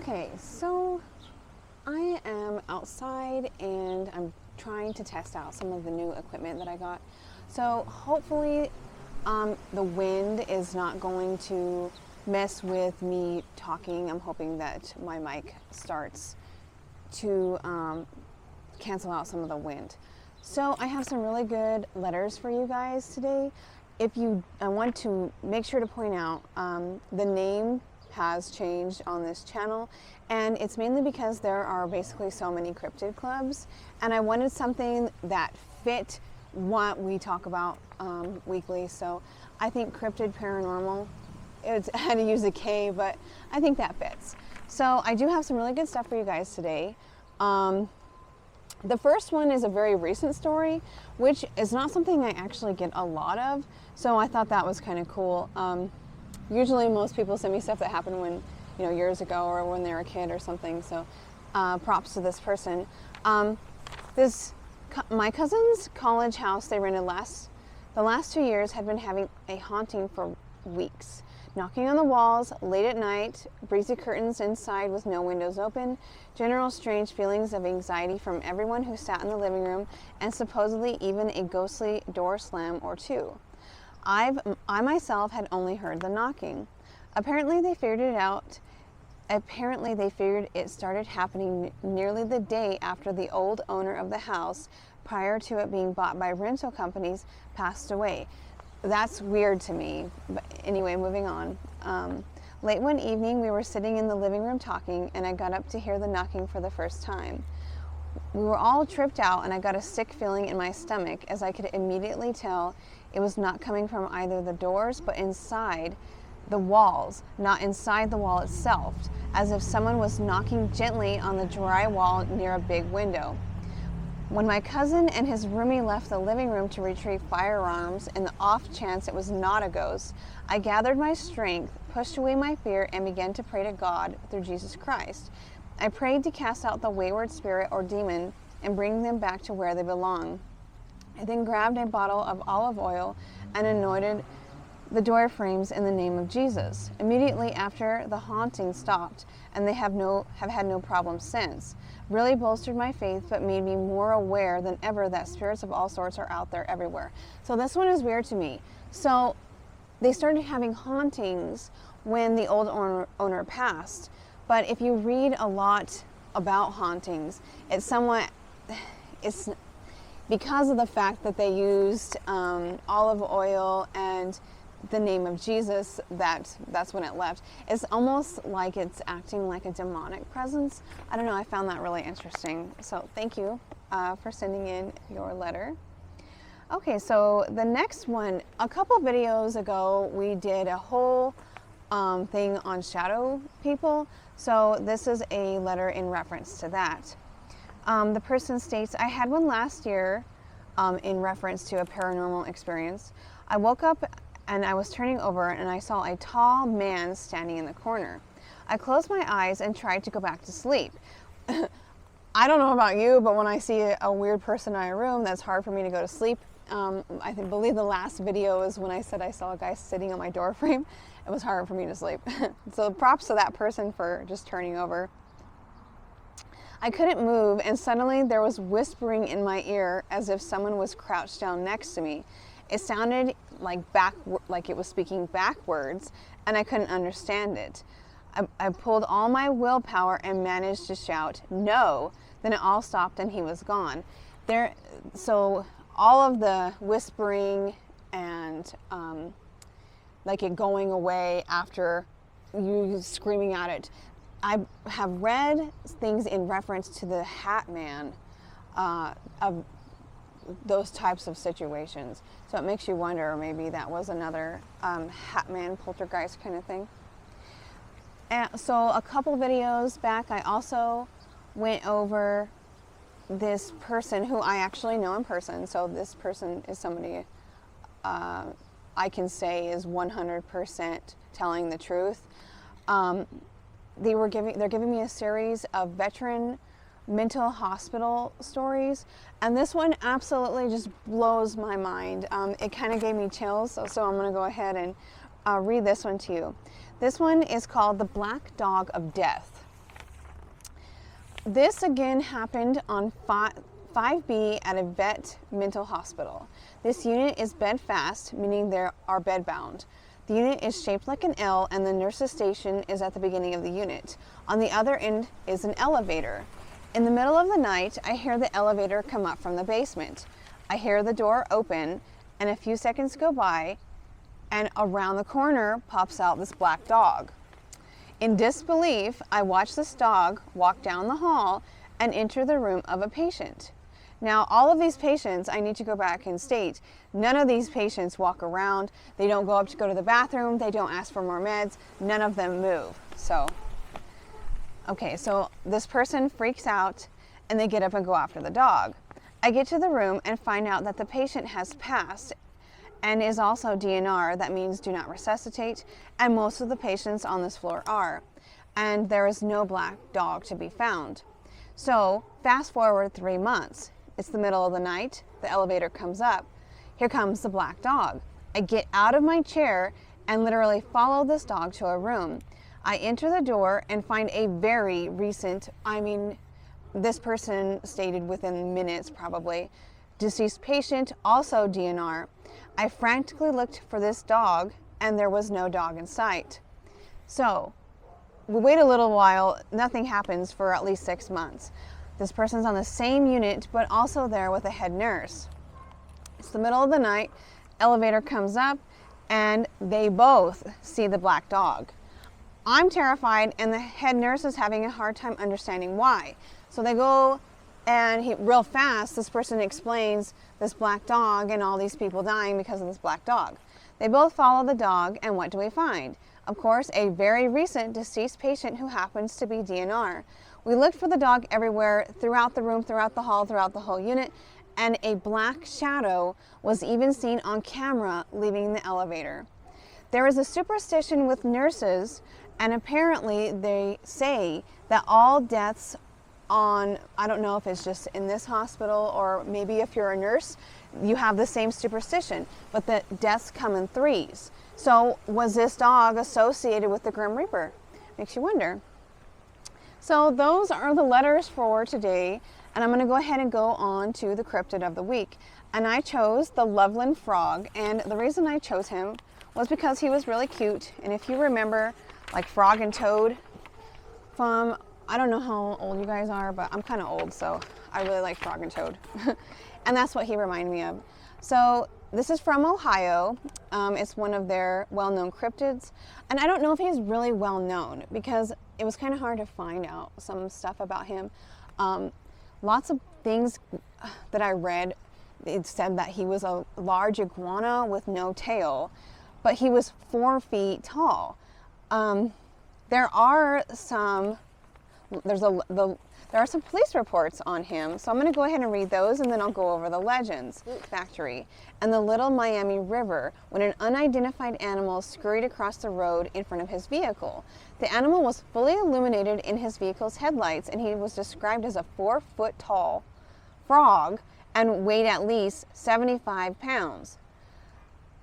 Okay, so I am outside and I'm trying to test out some of the new equipment that I got. So hopefully the wind is not going to mess with me talking. I'm hoping that my mic starts to cancel out some of the wind. So I have some really good letters for you guys today. I want to make sure to point out the name has changed on this channel, and it's mainly because there are basically so many cryptid clubs, and I wanted something that fit what we talk about weekly. So I think Kryptid Paranormal, I had to use a K, but I think that fits. So I do have some really good stuff for you guys today. The first one is a very recent story, which is not something I actually get a lot of, so I thought that was kind of cool. Usually most people send me stuff that happened when, years ago or when they were a kid or something, so props to this person. My cousin's college house they rented the last 2 years had been having a haunting for weeks. Knocking on the walls, late at night, breezy curtains inside with no windows open, general strange feelings of anxiety from everyone who sat in the living room, and supposedly even a ghostly door slam or two. I myself had only heard the knocking. Apparently they figured it started happening nearly the day after the old owner of the house, prior to it being bought by rental companies, passed away. That's weird to me. But anyway, moving on. Late one evening, we were sitting in the living room talking, and I got up to hear the knocking for the first time. We were all tripped out, and I got a sick feeling in my stomach, as I could immediately tell it was not coming from either the doors, but inside the walls, not inside the wall itself, as if someone was knocking gently on the drywall near a big window. When my cousin and his roomie left the living room to retrieve firearms in the off chance it was not a ghost, I gathered my strength, pushed away my fear, and began to pray to God through Jesus Christ. I prayed to cast out the wayward spirit or demon and bring them back to where they belong. I then grabbed a bottle of olive oil and anointed the door frames in the name of Jesus. Immediately after, the haunting stopped, and they have had no problem since. Really bolstered my faith, but made me more aware than ever that spirits of all sorts are out there everywhere. So this one is weird to me. So they started having hauntings when the old owner passed. But if you read a lot about hauntings, it's because of the fact that they used olive oil and the name of Jesus, that's when it left. It's almost like it's acting like a demonic presence. I don't know, I found that really interesting. So thank you for sending in your letter. Okay, so the next one, a couple videos ago, we did a whole thing on shadow people. So this is a letter in reference to that. The person states, I had one last year in reference to a paranormal experience. I woke up and I was turning over and I saw a tall man standing in the corner. I closed my eyes and tried to go back to sleep. I don't know about you, but when I see a weird person in my room, that's hard for me to go to sleep. I believe the last video is when I said I saw a guy sitting on my door frame. It was hard for me to sleep. So props to that person for just turning over. I couldn't move, and suddenly there was whispering in my ear as if someone was crouched down next to me. It sounded like it was speaking backwards, and I couldn't understand it. I pulled all my willpower and managed to shout, "No!" Then it all stopped and he was gone. So all of the whispering and like it going away after you screaming at it. I have read things in reference to the Hat Man of those types of situations. So it makes you wonder, maybe that was another Hat Man poltergeist kind of thing. So a couple videos back, I also went over this person who I actually know in person. So this person is somebody I can say is 100% telling the truth. They're giving me a series of veteran mental hospital stories, and this one absolutely just blows my mind. It kind of gave me chills, so I'm going to go ahead and read this one to you. This one is called The Black Dog of Death. This again happened on 5B at a vet mental hospital. This unit is bed fast, meaning they are bed bound. The unit is shaped like an L, and the nurse's station is at the beginning of the unit. On the other end is an elevator. In the middle of the night, I hear the elevator come up from the basement. I hear the door open, and a few seconds go by, and around the corner pops out this black dog. In disbelief, I watch this dog walk down the hall and enter the room of a patient. Now, all of these patients, I need to go back and state, none of these patients walk around. They don't go up to go to the bathroom. They don't ask for more meds. None of them move. So this person freaks out and they get up and go after the dog. I get to the room and find out that the patient has passed and is also DNR. That means do not resuscitate. And most of the patients on this floor are. And there is no black dog to be found. So fast forward 3 months. It's the middle of the night. The elevator comes up. Here comes the black dog. I get out of my chair and literally follow this dog to a room. I enter the door and find a very recent, this person stated within minutes probably, deceased patient, also DNR. I frantically looked for this dog and there was no dog in sight. So we wait a little while, nothing happens for at least 6 months. This person's on the same unit, but also there with a head nurse. It's the middle of the night, elevator comes up, and they both see the black dog. I'm terrified, and the head nurse is having a hard time understanding why. So they go, and real fast, this person explains this black dog and all these people dying because of this black dog. They both follow the dog, and what do we find? Of course, a very recent deceased patient who happens to be DNR. We looked for the dog everywhere, throughout the room, throughout the hall, throughout the whole unit, and a black shadow was even seen on camera leaving the elevator. There is a superstition with nurses, and apparently they say that all deaths on, I don't know if it's just in this hospital or maybe if you're a nurse, you have the same superstition, but the deaths come in threes. So was this dog associated with the Grim Reaper? Makes you wonder. So those are the letters for today, and I'm going to go ahead and go on to the cryptid of the week. And I chose the Loveland frog, and the reason I chose him was because he was really cute. And if you remember, like Frog and Toad from, I don't know how old you guys are, but I'm kind of old, so I really like Frog and Toad. And that's what he reminded me of. So this is from Ohio. It's one of their well-known cryptids. And I don't know if he's really well-known because it was kind of hard to find out some stuff about him. Lots of things that I read, it said that he was a large iguana with no tail, but he was 4 feet tall. There are some police reports on him, so I'm going to go ahead and read those, and then I'll go over the legends. Factory and the Little Miami River, when an unidentified animal scurried across the road in front of his vehicle. The animal was fully illuminated in his vehicle's headlights, and he was described as a 4-foot tall frog and weighed at least 75 pounds.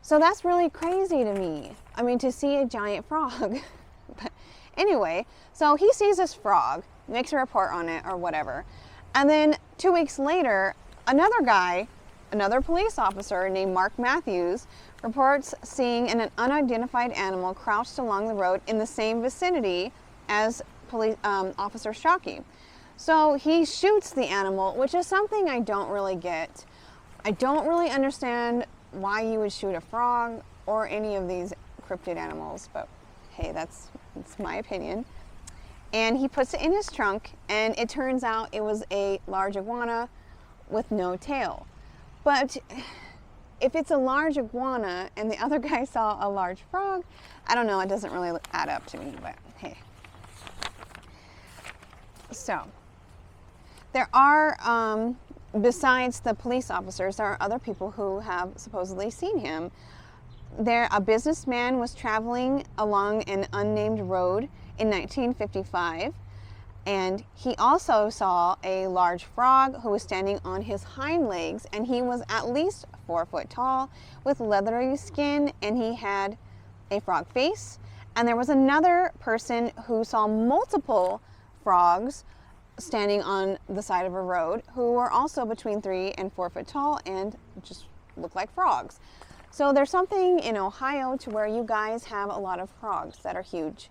So that's really crazy to me. I mean, to see a giant frog. But anyway, so he sees this frog, makes a report on it or whatever. And then 2 weeks later, another police officer named Mark Matthews reports seeing an unidentified animal crouched along the road in the same vicinity as police Officer Shockey. So he shoots the animal, which is something I don't really get. I don't really understand why you would shoot a frog or any of these cryptid animals, but hey, that's my opinion. And he puts it in his trunk, and it turns out it was a large iguana with no tail. But if it's a large iguana and the other guy saw a large frog, I don't know, it doesn't really add up to me, but hey. So there are, besides the police officers, there are other people who have supposedly seen him. A businessman was traveling along an unnamed road in 1955, and he also saw a large frog who was standing on his hind legs, and he was at least 4 foot tall with leathery skin, and he had a frog face. And there was another person who saw multiple frogs standing on the side of a road who were also between 3 and 4 foot tall and just look like frogs. So there's something in Ohio to where you guys have a lot of frogs that are huge.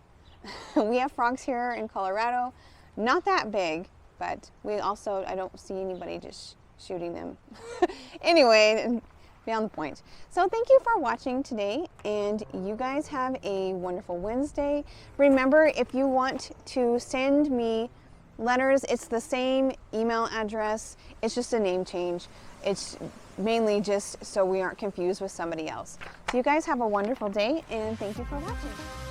We have frogs here in Colorado, not that big, but I don't see anybody just shooting them. Anyway, beyond the point. So thank you for watching today, and you guys have a wonderful Wednesday. Remember, if you want to send me letters, it's the same email address, it's just a name change. It's mainly just so we aren't confused with somebody else. So you guys have a wonderful day, and thank you for watching.